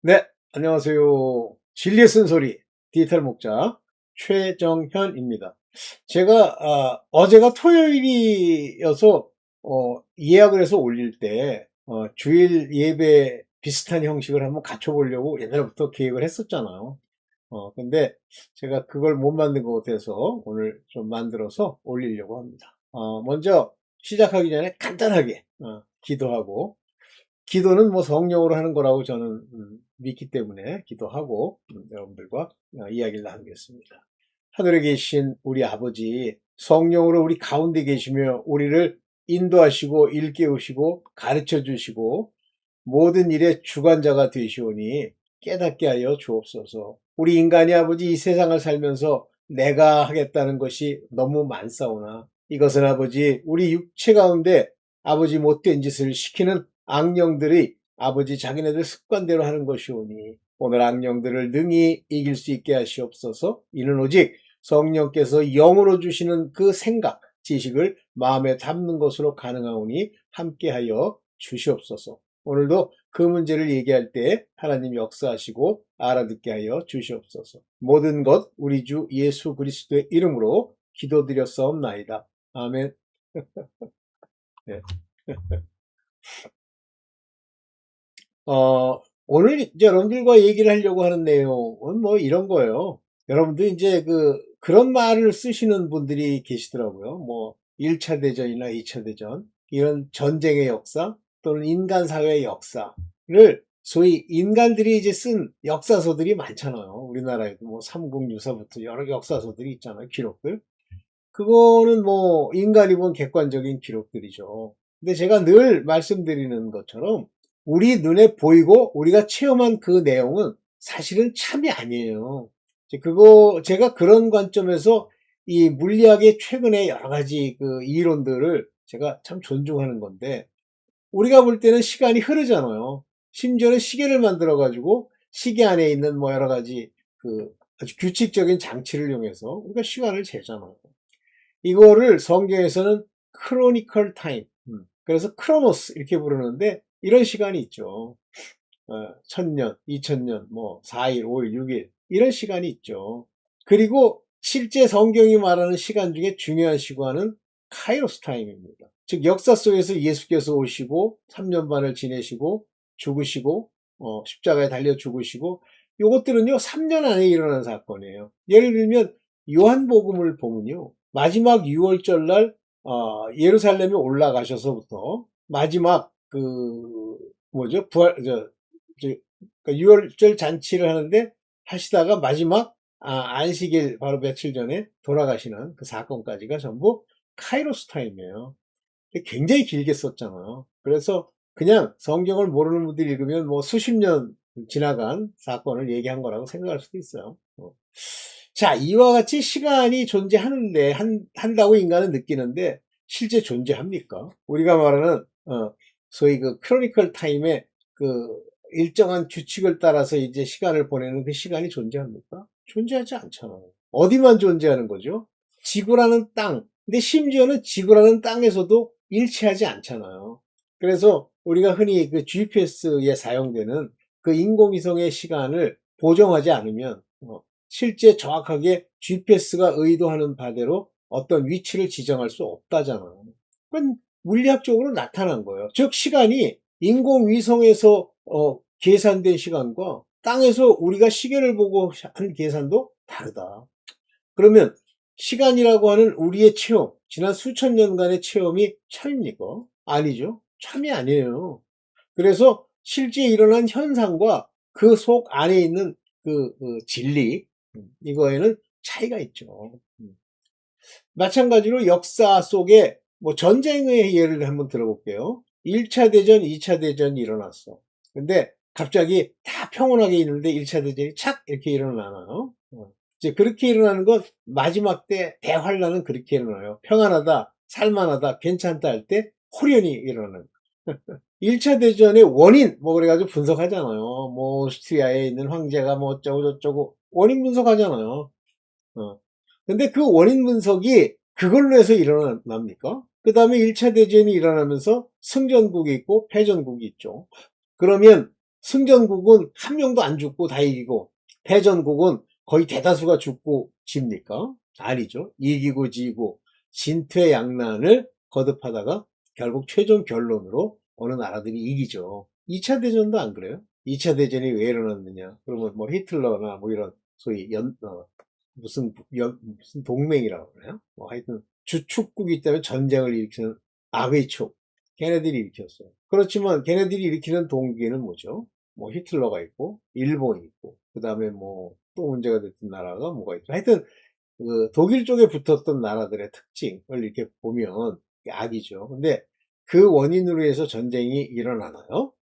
네, 안녕하세요. 진리의 쓴소리 디지털 목자 최정현입니다. 제가 어제가 토요일이어서 예약을 해서 올릴 때 주일 예배 비슷한 형식을 한번 갖춰보려고 옛날부터 계획을 했었잖아요. 근데 제가 그걸 못 만든 것 같아서 오늘 좀 만들어서 올리려고 합니다. 먼저 시작하기 전에 간단하게 기도하고, 기도는 뭐 성령으로 하는 거라고 저는 믿기 때문에 기도하고 여러분들과 이야기를 나누겠습니다. 하늘에 계신 우리 아버지, 성령으로 우리 가운데 계시며 우리를 인도하시고 일깨우시고 가르쳐 주시고 모든 일의 주관자가 되시오니 깨닫게 하여 주옵소서. 우리 인간이 아버지 이 세상을 살면서 내가 하겠다는 것이 너무 많사오나 이것은 아버지 우리 육체 가운데 아버지 못된 짓을 시키는 악령들이 아버지 자기네들 습관대로 하는 것이오니 오늘 악령들을 능히 이길 수 있게 하시옵소서. 이는 오직 성령께서 영으로 주시는 그 생각, 지식을 마음에 담는 것으로 가능하오니 함께하여 주시옵소서. 오늘도 그 문제를 얘기할 때 하나님 역사하시고 알아듣게 하여 주시옵소서. 모든 것 우리 주 예수 그리스도의 이름으로 기도드렸사옵나이다. 아멘. 네. 오늘 이제 여러분들과 얘기를 하려고 하는 내용은 뭐 이런 거예요. 여러분들 이제 그런 말을 쓰시는 분들이 계시더라고요. 뭐 1차 대전이나 2차 대전, 이런 전쟁의 역사 또는 인간 사회의 역사를 소위 인간들이 이제 쓴 역사서들이 많잖아요. 우리나라에도 뭐 삼국유사부터 여러 역사서들이 있잖아요. 기록들. 그거는 뭐 인간이 본 객관적인 기록들이죠. 근데 제가 늘 말씀드리는 것처럼 우리 눈에 보이고 우리가 체험한 그 내용은 사실은 참이 아니에요. 제가 그런 관점에서 이 물리학의 최근에 여러 가지 그 이론들을 제가 참 존중하는 건데, 우리가 볼 때는 시간이 흐르잖아요. 심지어는 시계를 만들어 가지고 시계 안에 있는 뭐 여러 가지 그 아주 규칙적인 장치를 이용해서 우리가 시간을 재잖아요. 이거를 성경에서는 크로니컬 타임, 그래서 크로노스 이렇게 부르는데, 이런 시간이 있죠. 1000년, 2000년, 뭐 4일, 5일, 6일 이런 시간이 있죠. 그리고 실제 성경이 말하는 시간 중에 중요한 시간은 카이로스 타임입니다. 즉 역사 속에서 예수께서 오시고 3년 반을 지내시고 죽으시고 십자가에 달려 죽으시고, 요것들은요 3년 안에 일어난 사건이에요. 예를 들면 요한복음을 보면요, 마지막 6월절 날 예루살렘에 올라가셔서부터 마지막 뭐죠? 그러니까 6월절 잔치를 하시다가 마지막 안식일 바로 며칠 전에 돌아가시는 그 사건까지가 전부 카이로스 타임이에요. 굉장히 길게 썼잖아요. 그래서 그냥 성경을 모르는 분들이 읽으면 뭐 수십 년 지나간 사건을 얘기한 거라고 생각할 수도 있어요. 자, 이와 같이 시간이 존재하는데, 한다고 인간은 느끼는데, 실제 존재합니까? 우리가 말하는, 소위 그 크로니컬 타임의 그 일정한 규칙을 따라서 이제 시간을 보내는 그 시간이 존재합니까? 존재하지 않잖아요. 어디만 존재하는 거죠? 지구라는 땅. 근데 심지어는 지구라는 땅에서도 일치하지 않잖아요. 그래서 우리가 흔히 그 GPS에 사용되는 그 인공위성의 시간을 보정하지 않으면 실제 정확하게 GPS가 의도하는 바대로 어떤 위치를 지정할 수 없다잖아요. 그건 물리학적으로 나타난 거예요. 즉 시간이 인공위성에서 계산된 시간과 땅에서 우리가 시계를 보고 한 계산도 다르다. 그러면 시간이라고 하는 우리의 체험, 지난 수천 년간의 체험이 참입니까? 아니죠. 참이 아니에요. 그래서 실제 일어난 현상과 그 속 안에 있는 진리, 이거에는 차이가 있죠. 마찬가지로 역사 속에 뭐 전쟁의 예를 한번 들어볼게요. 1차 대전, 2차 대전이 일어났어. 근데 갑자기 다 평온하게 있는데 1차 대전이 착 이렇게 일어나나요? 이제 그렇게 일어나는 건 마지막 때 대환란은 그렇게 일어나요. 평안하다, 살만하다, 괜찮다 할 때 호련히 일어나는. 1차 대전의 원인, 뭐, 그래가지고 분석하잖아요. 뭐, 오스트리아에 있는 황제가 뭐, 어쩌고저쩌고, 원인 분석하잖아요. 근데 그 원인 분석이 그걸로 해서 일어납니까? 그 다음에 1차 대전이 일어나면서 승전국이 있고 패전국이 있죠. 그러면 승전국은 한 명도 안 죽고 다 이기고, 패전국은 거의 대다수가 죽고 집니까? 아니죠. 이기고 지고 진퇴양난을 거듭하다가 결국 최종 결론으로 어느 나라들이 이기죠. 2차 대전도 안 그래요? 2차 대전이 왜 일어났느냐? 그러면 뭐 히틀러나 뭐 이런 소위 무슨 동맹이라고 그래요? 뭐 하여튼 주축국이 때문에 전쟁을 일으키는 아베이촉, 걔네들이 일으켰어요. 그렇지만 걔네들이 일으키는 동기는 뭐죠? 뭐 히틀러가 있고 일본이 있고 그 다음에 뭐 또 문제가 됐던 나라가 뭐가 있죠. 하여튼 그 독일 쪽에 붙었던 나라들의 특징을 이렇게 보면 악이죠. 근데 그 원인으로 해서 전쟁이 일어나나요?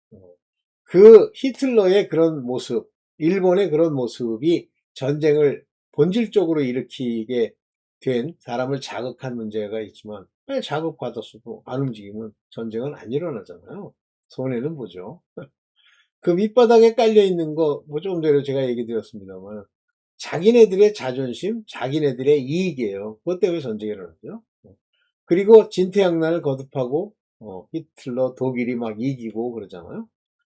그 히틀러의 그런 모습, 일본의 그런 모습이 전쟁을 본질적으로 일으키게 된 사람을 자극한 문제가 있지만 자극받았어도 안 움직이면 전쟁은 안 일어나잖아요. 손해는 보죠. 그 밑바닥에 깔려 있는 거, 뭐 조금 전에 제가 얘기 드렸습니다만, 자기네들의 자존심, 자기네들의 이익이에요. 그것 때문에 전쟁이 일어나죠. 그리고 진퇴양난을 거듭하고, 히틀러, 독일이 막 이기고 그러잖아요.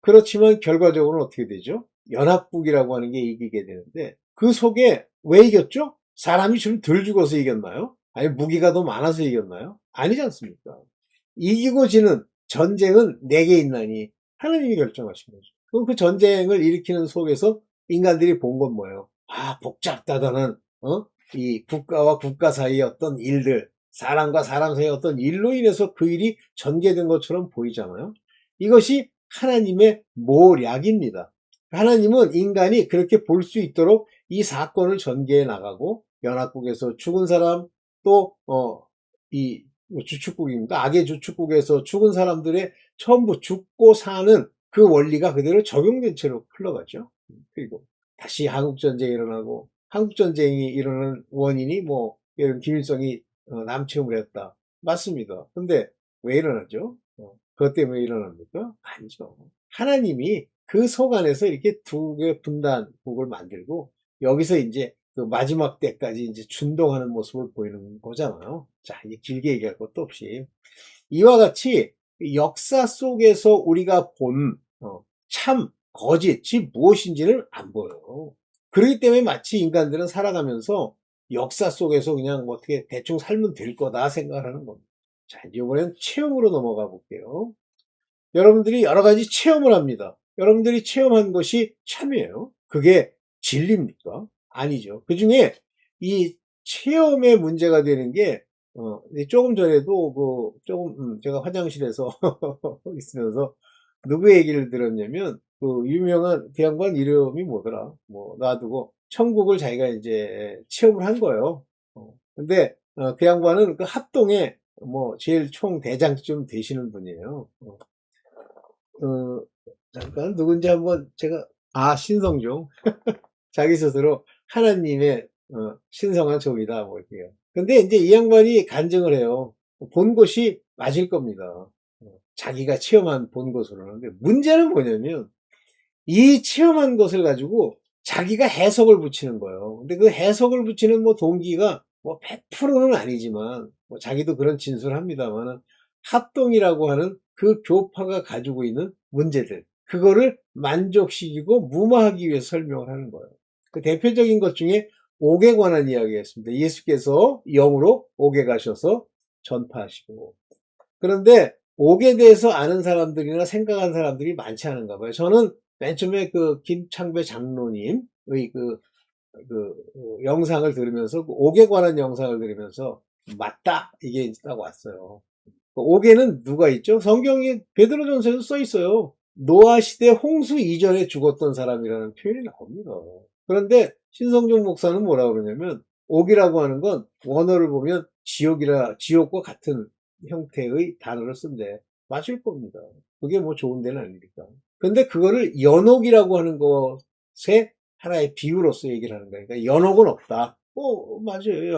그렇지만 결과적으로는 어떻게 되죠? 연합국이라고 하는 게 이기게 되는데, 그 속에 왜 이겼죠? 사람이 좀 덜 죽어서 이겼나요? 아니, 무기가 더 많아서 이겼나요? 아니지 않습니까? 이기고 지는 전쟁은 내게 있나니 하나님이 결정하신 거죠. 그럼 그 전쟁을 일으키는 속에서 인간들이 본 건 뭐예요? 아, 복잡다단한 이 국가와 국가 사이의 어떤 일들, 사람과 사람 사이의 어떤 일로 인해서 그 일이 전개된 것처럼 보이잖아요. 이것이 하나님의 모략입니다. 하나님은 인간이 그렇게 볼 수 있도록 이 사건을 전개해 나가고, 연합국에서 죽은 사람, 또 이 주축국입니까? 악의 주축국에서 죽은 사람들의 전부 죽고 사는 그 원리가 그대로 적용된 채로 흘러가죠. 그리고 다시 한국전쟁이 일어나고, 한국전쟁이 일어나는 원인이 뭐 예를 들면 김일성이 남침을 했다. 맞습니다. 근데 왜 일어나죠? 그것 때문에 일어납니까? 아니죠. 하나님이 그 속 안에서 이렇게 두 개 분단국을 만들고, 여기서 이제 그 마지막 때까지 이제 준동하는 모습을 보이는 거잖아요. 자, 이제 길게 얘기할 것도 없이. 이와 같이 역사 속에서 우리가 본 참, 거짓이 무엇인지를 안 보여요. 그렇기 때문에 마치 인간들은 살아가면서 역사 속에서 그냥 뭐 어떻게 대충 살면 될 거다 생각하는 겁니다. 자, 이번엔 체험으로 넘어가 볼게요. 여러분들이 여러 가지 체험을 합니다. 여러분들이 체험한 것이 참이에요. 그게 진리입니까? 아니죠. 그 중에 이 체험의 문제가 되는 게, 조금 전에도 제가 화장실에서 있으면서 누구 얘기를 들었냐면, 그 유명한 그 양반 이름이 뭐더라? 뭐 놔두고 천국을 자기가 이제 체험을 한 거예요. 근데 그 양반은 그 합동에 뭐 제일 총 대장쯤 되시는 분이에요. 어, 잠깐 누군지 한번 제가 신성종 자기 스스로 하나님의 신성한 종이다 뭐 이렇게요. 근데 이제 이 양반이 간증을 해요. 본 것이 맞을 겁니다. 자기가 체험한 본 것으로는. 근데 문제는 뭐냐면 이 체험한 것을 가지고 자기가 해석을 붙이는 거예요. 근데 그 해석을 붙이는 뭐 동기가 뭐 100%는 아니지만 뭐 자기도 그런 진술을 합니다만은 합동이라고 하는 그 교파가 가지고 있는 문제들, 그거를 만족시키고 무마하기 위해서 설명을 하는 거예요. 그 대표적인 것 중에 옥에 관한 이야기였습니다. 예수께서 영으로 옥에 가셔서 전파하시고, 그런데 옥에 대해서 아는 사람들이나 생각하는 사람들이 많지 않은가 봐요. 저는 맨 처음에 그 김창배 장로님의 영상을 들으면서, 그 옥에 관한 영상을 들으면서 맞다 이게 딱 왔어요. 그 옥에는 누가 있죠? 성경에 베드로전서에도 써 있어요. 노아 시대 홍수 이전에 죽었던 사람이라는 표현이 나옵니다. 그런데 신성종 목사는 뭐라고 그러냐면, 옥이라고 하는 건 원어를 보면 지옥과 같은 형태의 단어를 쓴대. 맞을 겁니다. 그게 뭐 좋은 데는 아니니까. 근데 그거를 연옥이라고 하는 것의 하나의 비유로서 얘기를 하는 거니까 연옥은 없다. 맞아요.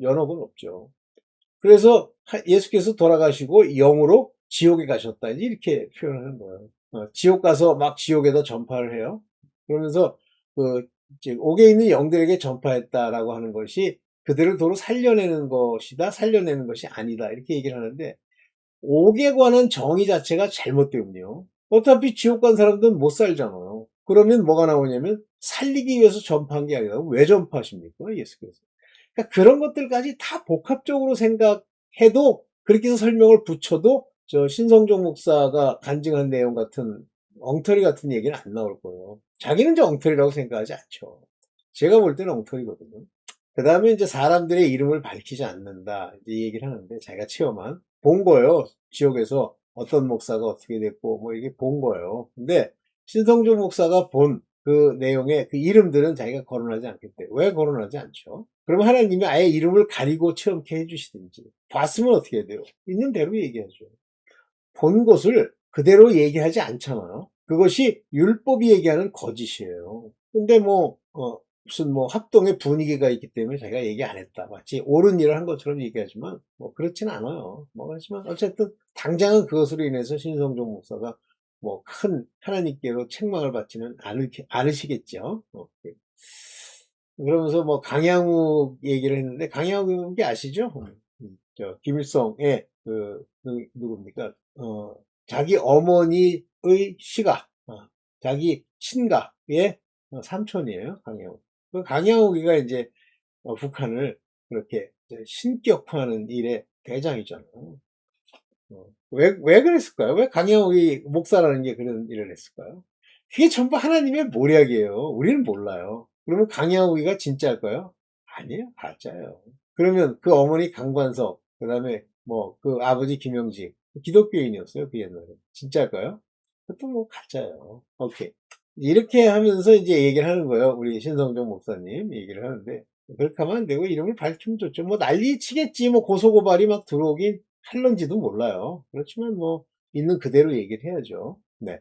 연옥은 없죠. 그래서 예수께서 돌아가시고 영으로 지옥에 가셨다. 이렇게 표현하는 거예요. 지옥 가서 막 지옥에다 전파를 해요. 그러면서 그 이제 옥에 있는 영들에게 전파했다라고 하는 것이 그들을 도로 살려내는 것이다, 살려내는 것이 아니다. 이렇게 얘기를 하는데 옥에 관한 정의 자체가 잘못되군요. 어차피 지옥 간 사람들은 못 살잖아요. 그러면 뭐가 나오냐면 살리기 위해서 전파한 게 아니라 왜 전파하십니까? 예수께서. 그러니까 그런 것들까지 다 복합적으로 생각해도 그렇게 해서 설명을 붙여도 저 신성종 목사가 간증한 내용 같은 엉터리 같은 얘기는 안 나올 거예요. 자기는 이제 엉터리라고 생각하지 않죠. 제가 볼 때는 엉터리거든요. 그 다음에 이제 사람들의 이름을 밝히지 않는다 이 얘기를 하는데 자기가 체험한 본 거예요. 지옥에서 어떤 목사가 어떻게 됐고 뭐 이게 본 거예요. 근데 신성종 목사가 본 그 내용의 그 이름들은 자기가 거론하지 않겠대. 왜 거론하지 않죠? 그러면 하나님이 아예 이름을 가리고 체험케 해주시든지 봤으면 어떻게 해야 돼요? 있는 대로 얘기하죠. 본 것을 그대로 얘기하지 않잖아요. 그것이 율법이 얘기하는 거짓이에요. 근데 무슨 합동의 분위기가 있기 때문에 자기가 얘기 안 했다. 마치 옳은 일을 한 것처럼 얘기하지만 그렇진 않아요. 그렇지만 어쨌든 당장은 그것으로 인해서 신성종 목사가 큰 하나님께로 책망을 받지는 않으시겠죠. 그러면서 강양욱 얘기를 했는데 강양욱이 아시죠? 김일성의 누굽니까? 자기 어머니의 시가, 자기 친가의 삼촌이에요, 강양욱. 그 강양욱이가 이제 북한을 그렇게 신격화하는 일의 대장이잖아요. 왜 그랬을까요? 왜 강양욱이 목사라는 게 그런 일을 했을까요? 그게 전부 하나님의 모략이에요. 우리는 몰라요. 그러면 강양욱이가 진짜일까요? 아니에요, 가짜예요. 그러면 그 어머니 강관석, 그 다음에 그 아버지 김영직, 기독교인이었어요, 그 옛날에. 진짜일까요? 그것도 가짜예요. 오케이. 이렇게 하면서 이제 얘기를 하는 거예요. 우리 신성종 목사님 얘기를 하는데, 그렇게 하면 안 되고, 이름을 밝히면 좋죠. 난리 치겠지. 고소고발이 막 들어오긴 할런지도 몰라요. 그렇지만 있는 그대로 얘기를 해야죠. 네.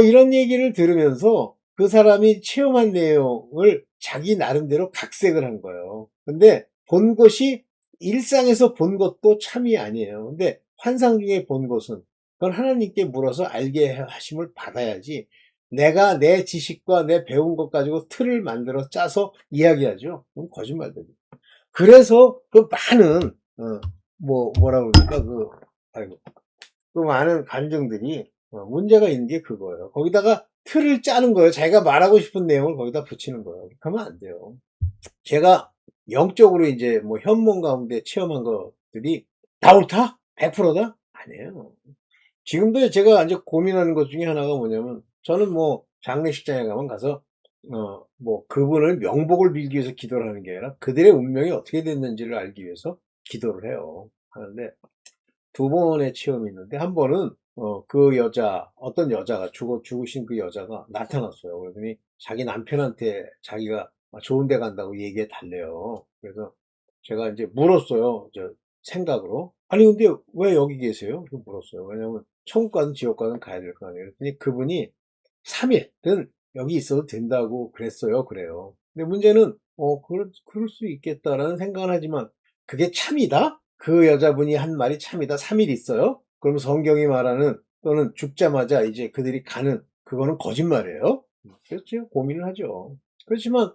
이런 얘기를 들으면서 그 사람이 체험한 내용을 자기 나름대로 각색을 한 거예요. 근데 본 것이 일상에서 본 것도 참이 아니에요. 근데 환상 중에 본 것은 그건 하나님께 물어서 알게 하심을 받아야지 내가 내 지식과 내 배운 것 가지고 틀을 만들어 짜서 이야기하죠. 그건 거짓말들이에요. 그래서 그 많은 뭐라 그럽니까 아이고 그 많은 간증들이 문제가 있는 게 그거예요. 거기다가 틀을 짜는 거예요. 자기가 말하고 싶은 내용을 거기다 붙이는 거예요. 그렇게 하면 안 돼요. 제가 영적으로 이제 현몬 가운데 체험한 것들이 다 옳다? 100%다? 아니에요. 지금도 제가 이제 고민하는 것 중에 하나가 뭐냐면 저는 장례식장에 가면 가서 그분을 명복을 빌기 위해서 기도를 하는 게 아니라 그들의 운명이 어떻게 됐는지를 알기 위해서 기도를 해요. 하는데 두 번의 체험이 있는데 한 번은 어떤 여자가 죽으신 그 여자가 나타났어요. 그러더니 자기 남편한테 자기가 좋은 데 간다고 얘기해 달래요. 그래서 제가 이제 물었어요. 생각으로. 아니 근데 왜 여기 계세요? 이렇게 물었어요. 왜냐면 천국 가든 지옥 가든 가야 될 거 아니에요. 그랬더니 그분이 3일은 여기 있어도 된다고 그랬어요. 그래요. 근데 문제는 그럴 수 있겠다라는 생각은 하지만 그게 참이다? 그 여자분이 한 말이 참이다. 3일 있어요? 그럼 성경이 말하는 또는 죽자마자 이제 그들이 가는 그거는 거짓말이에요? 그렇죠. 고민을 하죠. 그렇지만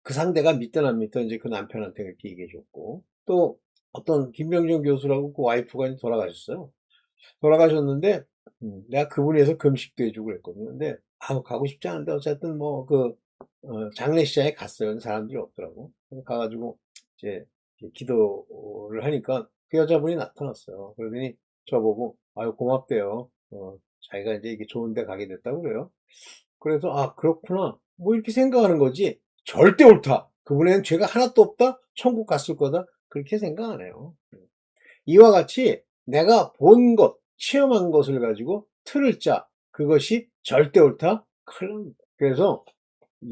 그 상대가 믿든 안 믿든 이제 그 남편한테 그렇게 얘기해 줬고 또 어떤 김병준 교수라고 그 와이프가 돌아가셨어요. 돌아가셨는데 내가 그분에 의해서 금식도 해주고 그랬거든요. 근데 가고 싶지 않은데 어쨌든 장례식장에 갔어요. 사람들이 없더라고. 가가지고 이제 기도를 하니까 그 여자분이 나타났어요. 그러더니 저보고 아유 고맙대요. 자기가 이제 이게 좋은 데 가게 됐다고 그래요. 그래서 그렇구나 이렇게 생각하는 거지 절대 옳다. 그분에는 죄가 하나도 없다. 천국 갔을 거다. 그렇게 생각 안 해요. 이와 같이 내가 본 것, 체험한 것을 가지고 틀을 짜. 그것이 절대 옳다? 큰일 납니다. 그래서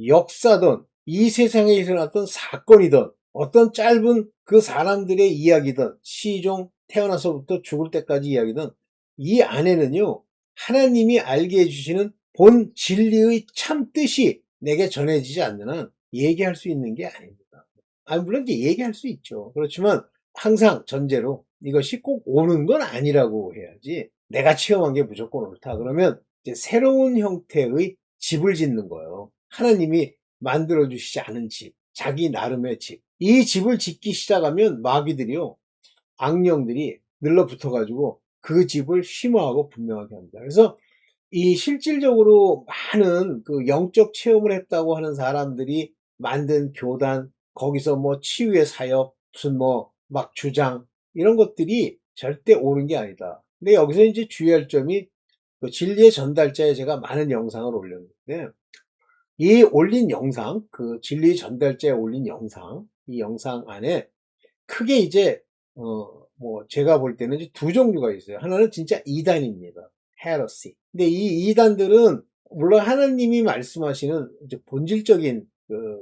역사든 이 세상에 일어났던 사건이든 어떤 짧은 그 사람들의 이야기든 시종 태어나서부터 죽을 때까지 이야기든 이 안에는요 하나님이 알게 해주시는 본 진리의 참 뜻이 내게 전해지지 않는 한 얘기할 수 있는 게 아닙니다. 물론 이제 얘기할 수 있죠. 그렇지만 항상 전제로 이것이 꼭 옳은 건 아니라고 해야지 내가 체험한 게 무조건 옳다 그러면 이제 새로운 형태의 집을 짓는 거예요. 하나님이 만들어 주시지 않은 집, 자기 나름의 집. 이 집을 짓기 시작하면 마귀들이요, 악령들이 늘러붙어 가지고 그 집을 심화하고 분명하게 합니다. 그래서 이 실질적으로 많은 그 영적 체험을 했다고 하는 사람들이 만든 교단, 거기서 뭐 치유의 사역, 무슨 뭐 막 주장, 이런 것들이 절대 옳은 게 아니다. 근데 여기서 이제 주의할 점이 그 진리의 전달자에 제가 많은 영상을 올렸는데, 이 올린 영상, 그 진리의 전달자에 올린 영상, 이 영상 안에 크게 이제 뭐 제가 볼 때는 이제 두 종류가 있어요. 하나는 진짜 이단입니다. 헤러시. 근데 이 이단들은 물론 하나님이 말씀하시는 이제 본질적인 그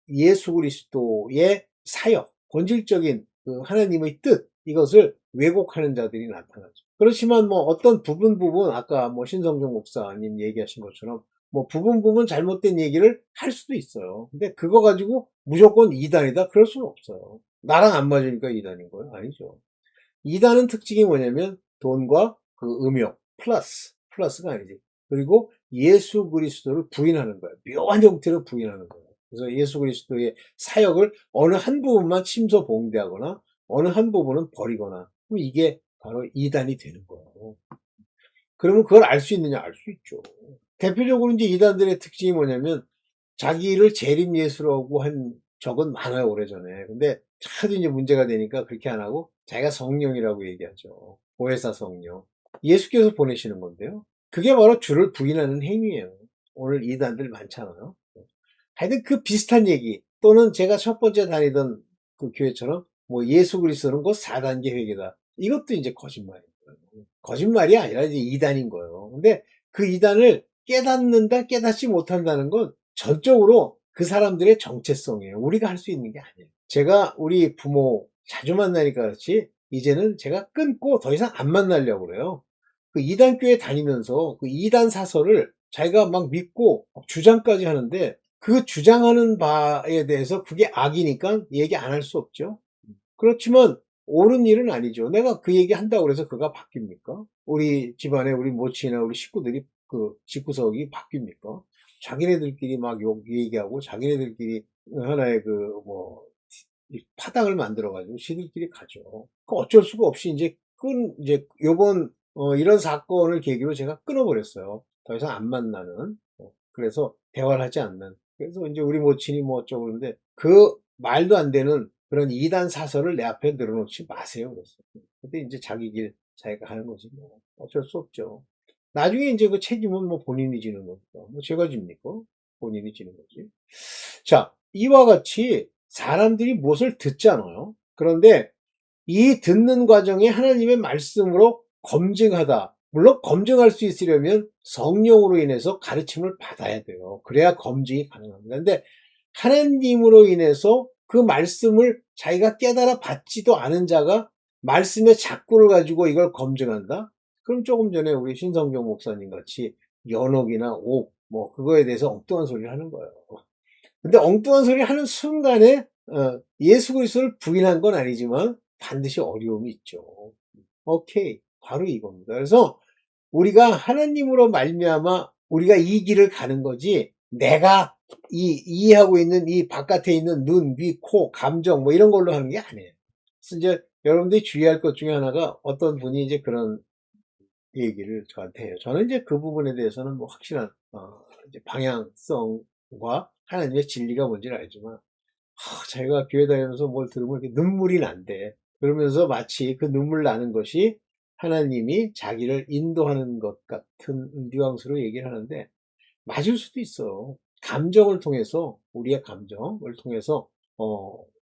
예수 그리스도의 사역, 본질적인 그 하나님의 뜻, 이것을 왜곡하는 자들이 나타나죠. 그렇지만 뭐 어떤 부분 아까 뭐 신성종 목사님 얘기하신 것처럼 뭐 부분 잘못된 얘기를 할 수도 있어요. 근데 그거 가지고 무조건 이단이다 그럴 수는 없어요. 나랑 안 맞으니까 이단인 거예요? 아니죠. 이단은 특징이 뭐냐면 돈과 그 음욕 플러스가 아니지. 그리고 예수 그리스도를 부인하는 거예요. 묘한 형태로 부인하는 거예요. 그래서 예수 그리스도의 사역을 어느 한 부분만 침소봉대하거나 어느 한 부분은 버리거나, 그럼 이게 바로 이단이 되는 거예요. 그러면 그걸 알 수 있느냐? 알 수 있죠. 대표적으로 이제 이단들의 특징이 뭐냐면 자기를 재림 예수라고 한 적은 많아요, 오래전에. 근데 하도 이제 문제가 되니까 그렇게 안 하고 자기가 성령이라고 얘기하죠. 보혜사 성령. 예수께서 보내시는 건데요. 그게 바로 주를 부인하는 행위예요. 오늘 이단들 많잖아요. 하여튼 그 비슷한 얘기, 또는 제가 첫 번째 다니던 그 교회처럼 뭐 예수 그리스도는 곧 4단계 회계다. 이것도 이제 거짓말이에요. 거짓말이 아니라 이제 이단인 거예요. 근데 그 이단을 깨닫는다, 깨닫지 못한다는 건 전적으로 그 사람들의 정체성이에요. 우리가 할 수 있는 게 아니에요. 제가 우리 부모 자주 만나니까 그렇지, 이제는 제가 끊고 더 이상 안 만나려고 그래요. 그 이단교회 다니면서 그 이단 사설을 자기가 막 믿고 주장까지 하는데, 그 주장하는 바에 대해서 그게 악이니까 얘기 안 할 수 없죠. 그렇지만 옳은 일은 아니죠. 내가 그 얘기 한다고 해서 그가 바뀝니까? 우리 집안에 우리 모친이나 우리 식구들이 그 집구석이 바뀝니까? 자기네들끼리 막 얘기하고 자기네들끼리 하나의 그 뭐 파당을 만들어 가지고 지들끼리 가죠. 그 어쩔 수가 없이 이제 요번 이런 사건을 계기로 제가 끊어버렸어요. 더 이상 안 만나는. 그래서 대화를 하지 않는. 그래서 이제 우리 모친이 뭐 어쩌고 그러는데, 그 말도 안 되는 그런 이단 사설을 내 앞에 늘어놓지 마세요. 그랬어요. 근데 이제 자기 길 자기가 하는 거지 뭐. 어쩔 수 없죠. 나중에 이제 그 책임은 뭐 본인이 지는 거니까. 뭐 제가 집니까? 본인이 지는 거지. 자, 이와 같이 사람들이 무엇을 듣잖아요. 그런데 이 듣는 과정에 하나님의 말씀으로 검증하다. 물론 검증할 수 있으려면 성령으로 인해서 가르침을 받아야 돼요. 그래야 검증이 가능합니다. 근데 하나님으로 인해서 그 말씀을 자기가 깨달아 받지도 않은 자가 말씀의 작구를 가지고 이걸 검증한다? 그럼 조금 전에 우리 신성경 목사님 같이 연옥이나 옥, 뭐 그거에 대해서 엉뚱한 소리를 하는 거예요. 근데 엉뚱한 소리 하는 순간에 예수 그리스도를 부인한 건 아니지만 반드시 어려움이 있죠. 오케이, 바로 이겁니다. 그래서 우리가 하나님으로 말미암아 우리가 이 길을 가는 거지, 내가 이해하고 있는 이 바깥에 있는 눈, 귀, 코, 감정 뭐 이런 걸로 하는 게 아니에요. 그래서 이제 여러분들이 주의할 것 중에 하나가, 어떤 분이 이제 그런 얘기를 저한테 해요. 저는 이제 그 부분에 대해서는 뭐 확실한 이제 방향성과 하나님의 진리가 뭔지를 알지만, 자기가 교회 다니면서 뭘 들으면 이렇게 눈물이 난대. 그러면서 마치 그 눈물 나는 것이 하나님이 자기를 인도하는 것 같은 뉘앙스로 얘기를 하는데, 맞을 수도 있어요. 감정을 통해서, 우리의 감정을 통해서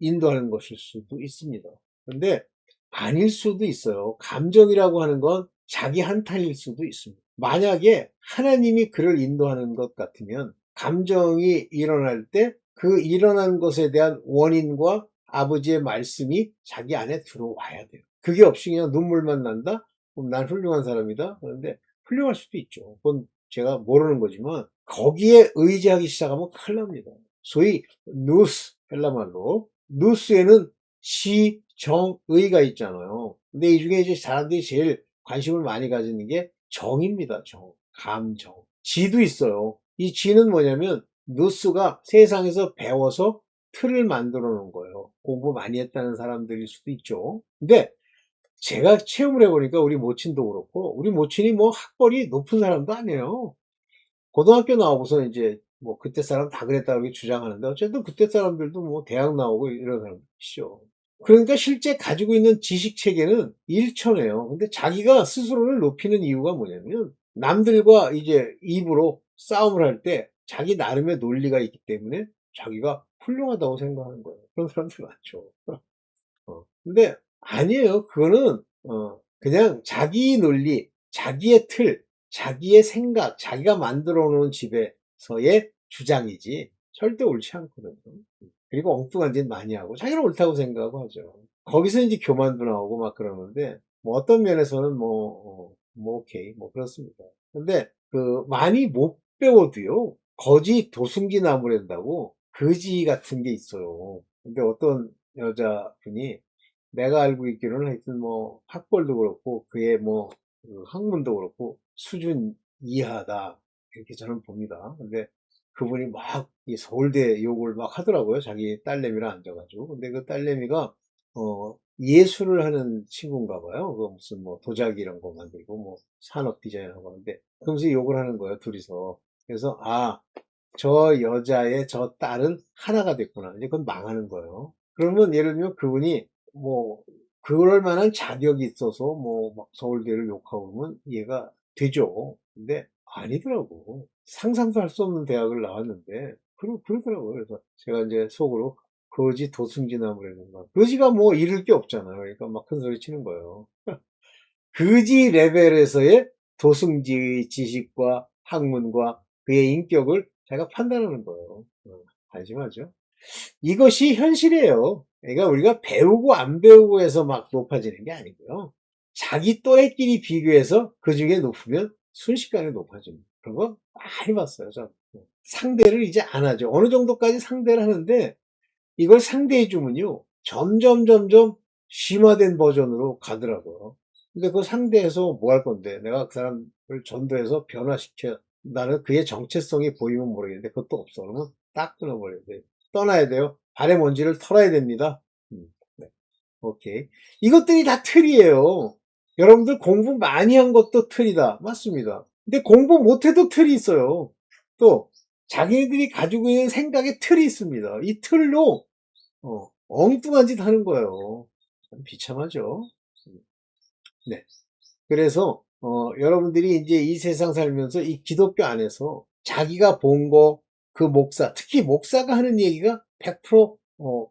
인도하는 것일 수도 있습니다. 그런데 아닐 수도 있어요. 감정이라고 하는 건 자기 한탄일 수도 있습니다. 만약에 하나님이 그를 인도하는 것 같으면 감정이 일어날 때 그 일어난 것에 대한 원인과 아버지의 말씀이 자기 안에 들어와야 돼요. 그게 없이 그냥 눈물만 난다? 그럼 난 훌륭한 사람이다? 그런데 훌륭할 수도 있죠. 그건 제가 모르는 거지만 거기에 의지하기 시작하면 큰일 납니다. 소위 누스, 헬라말로 누스에는 시, 정, 의가 있잖아요. 근데 이 중에 이제 사람들이 제일 관심을 많이 가지는 게 정입니다. 정, 감정. 지도 있어요. 이 지는 뭐냐면 누스가 세상에서 배워서 틀을 만들어 놓은 거예요. 공부 많이 했다는 사람들일 수도 있죠. 근데 제가 체험을 해보니까 우리 모친도 그렇고, 우리 모친이 뭐 학벌이 높은 사람도 아니에요. 고등학교 나오고서 이제 뭐 그때 사람 다 그랬다 고 주장하는데, 어쨌든 그때 사람들도 뭐 대학 나오고 이런 사람들이죠. 그러니까 실제 가지고 있는 지식 체계는 일천해요. 근데 자기가 스스로를 높이는 이유가 뭐냐면, 남들과 이제 입으로 싸움을 할 때 자기 나름의 논리가 있기 때문에 자기가 훌륭하다고 생각하는 거예요. 그런 사람들 많죠. 근데 아니에요. 그거는 그냥 자기 논리, 자기의 틀, 자기의 생각, 자기가 만들어 놓은 집에서의 주장이지 절대 옳지 않거든요. 그리고 엉뚱한 짓 많이 하고 자기는 옳다고 생각하고 하죠. 거기서 이제 교만도 나오고 막 그러는데, 뭐 어떤 면에서는 뭐 오케이 뭐 그렇습니다. 근데 그 많이 못 배워도요, 거지 도순기 나무랜다고 거지 같은 게 있어요. 근데 어떤 여자분이, 내가 알고 있기로는 하여튼 뭐 학벌도 그렇고 그의 뭐그 학문도 그렇고 수준 이하다, 이렇게 저는 봅니다. 근데 그분이 막 이 서울대 욕을 막 하더라고요. 자기 딸내미랑 앉아가지고. 근데 그 딸내미가 예술을 하는 친구인가 봐요. 그 무슨 뭐 도자기 이런 거 만들고 뭐 산업 디자인하고 하는데, 그러면서 욕을 하는 거예요, 둘이서. 그래서 저 여자의 저 딸은 하나가 됐구나. 이제 그건 망하는 거예요. 그러면 예를 들면 그분이 뭐 그럴 만한 자격이 있어서 뭐 막 서울대를 욕하고 그러면 이해가 되죠. 근데 아니더라고. 상상도 할 수 없는 대학을 나왔는데 그러더라고요. 그래서 제가 이제 속으로 거지 도승지나무라는 거. 거지가 뭐 잃을 게 없잖아요. 그러니까 막 큰 소리 치는 거예요. 거지 레벨에서의 도승지의 지식과 학문과 그의 인격을 제가 판단하는 거예요. 안심하죠. 이것이 현실이에요. 그러니까 우리가 배우고 안 배우고 해서 막 높아지는 게 아니고요. 자기 또래끼리 비교해서 그 중에 높으면 순식간에 높아집니다. 그런 거 많이 봤어요. 저. 상대를 이제 안 하죠. 어느 정도까지 상대를 하는데, 이걸 상대해 주면요, 점점 심화된 버전으로 가더라고요. 근데 그 상대해서 뭐 할 건데, 내가 그 사람을 전도해서 변화시켜, 나는 그의 정체성이 보이면 모르겠는데 그것도 없어. 그러면 딱 끊어버려야 돼. 떠나야 돼요. 발에 먼지를 털어야 됩니다. 네. 오케이. 이것들이 다 틀이에요. 여러분들 공부 많이 한 것도 틀이다. 맞습니다. 근데 공부 못해도 틀이 있어요. 또 자기들이 가지고 있는 생각의 틀이 있습니다. 이 틀로 엉뚱한 짓 하는 거예요. 참 비참하죠. 네. 그래서 여러분들이 이제 이 세상 살면서 이 기독교 안에서 자기가 본 거, 그 목사, 특히 목사가 하는 얘기가 100%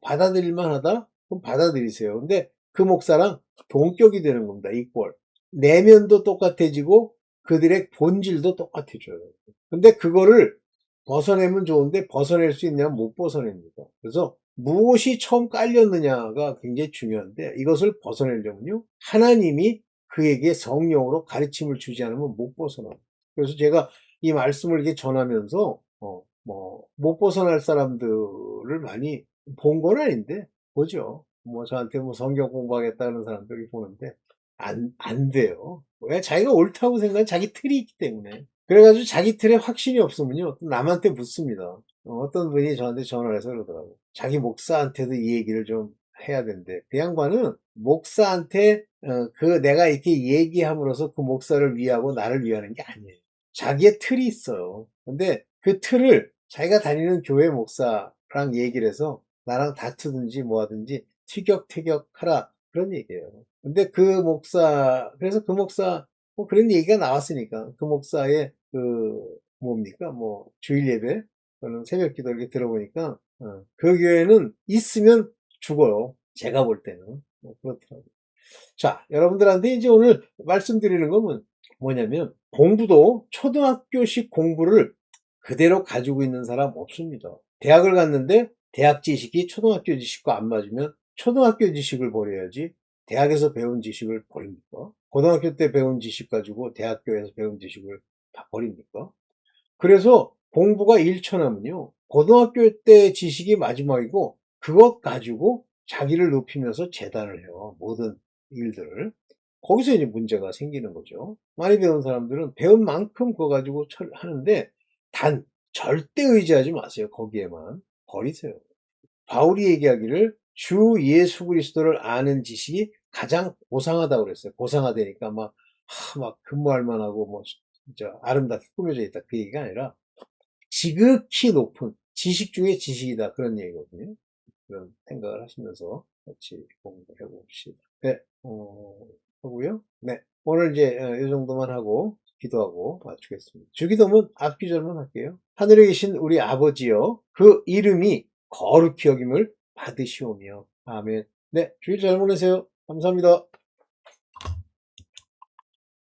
받아들일 만하다? 그럼 받아들이세요. 근데 그 목사랑 동격이 되는 겁니다. 이꼴. 내면도 똑같아지고 그들의 본질도 똑같아져요. 근데 그거를 벗어내면 좋은데 벗어낼 수 있냐면 못 벗어냅니다. 그래서 무엇이 처음 깔렸느냐가 굉장히 중요한데, 이것을 벗어내려면요, 하나님이 그에게 성령으로 가르침을 주지 않으면 못 벗어나요. 그래서 제가 이 말씀을 이렇게 전하면서 못 벗어날 사람들을 많이 본 건 아닌데 보죠. 뭐 저한테 뭐 성경 공부하겠다는 사람들이 보는데 안 돼요. 왜? 자기가 옳다고 생각하는 자기 틀이 있기 때문에. 그래가지고 자기 틀에 확신이 없으면요, 또 남한테 묻습니다. 어떤 분이 저한테 전화를 해서 그러더라고요. 자기 목사한테도 이 얘기를 좀 해야 된대. 그 양반은 목사한테 그 내가 이렇게 얘기함으로써 그 목사를 위하고 나를 위하는 게 아니에요. 자기의 틀이 있어요. 근데 그 틀을 자기가 다니는 교회 목사랑 얘기를 해서 나랑 다투든지 뭐 하든지 티격태격 하라, 그런 얘기예요. 근데 그래서 그 목사, 뭐 그런 얘기가 나왔으니까 그 목사의 그 뭡니까 뭐 주일 예배 또는 새벽 기도 이렇게 들어보니까 그 교회는 있으면 죽어요. 제가 볼 때는 그렇더라고요. 자, 여러분들한테 이제 오늘 말씀드리는 건 뭐냐면, 공부도 초등학교식 공부를 그대로 가지고 있는 사람 없습니다. 대학을 갔는데 대학 지식이 초등학교 지식과 안 맞으면 초등학교 지식을 버려야지 대학에서 배운 지식을 버립니까? 고등학교 때 배운 지식 가지고 대학교에서 배운 지식을 다 버립니까? 그래서 공부가 일천하면요, 고등학교 때 지식이 마지막이고 그것 가지고 자기를 높이면서 재단을 해요. 모든 일들을. 거기서 이제 문제가 생기는 거죠. 많이 배운 사람들은 배운 만큼 그거 가지고 하는데, 단 절대 의지하지 마세요. 거기에만 버리세요. 바울이 얘기하기를 주 예수 그리스도를 아는 지식이 가장 고상하다고 그랬어요. 고상하다니까 막 근무할 만하고 진짜 아름답게 꾸며져 있다. 그 얘기가 아니라 지극히 높은 지식 중에 지식이다. 그런 얘기거든요. 그런 생각을 하시면서 같이 공부해 봅시다. 네, 하고요. 네, 오늘 이제 이 정도만 하고 기도하고 마치겠습니다. 주기도문 앞기절만 할게요. 하늘에 계신 우리 아버지여, 그 이름이 거룩히 여김을 받으시오며. 아멘. 네, 주일 잘 보내세요. 감사합니다.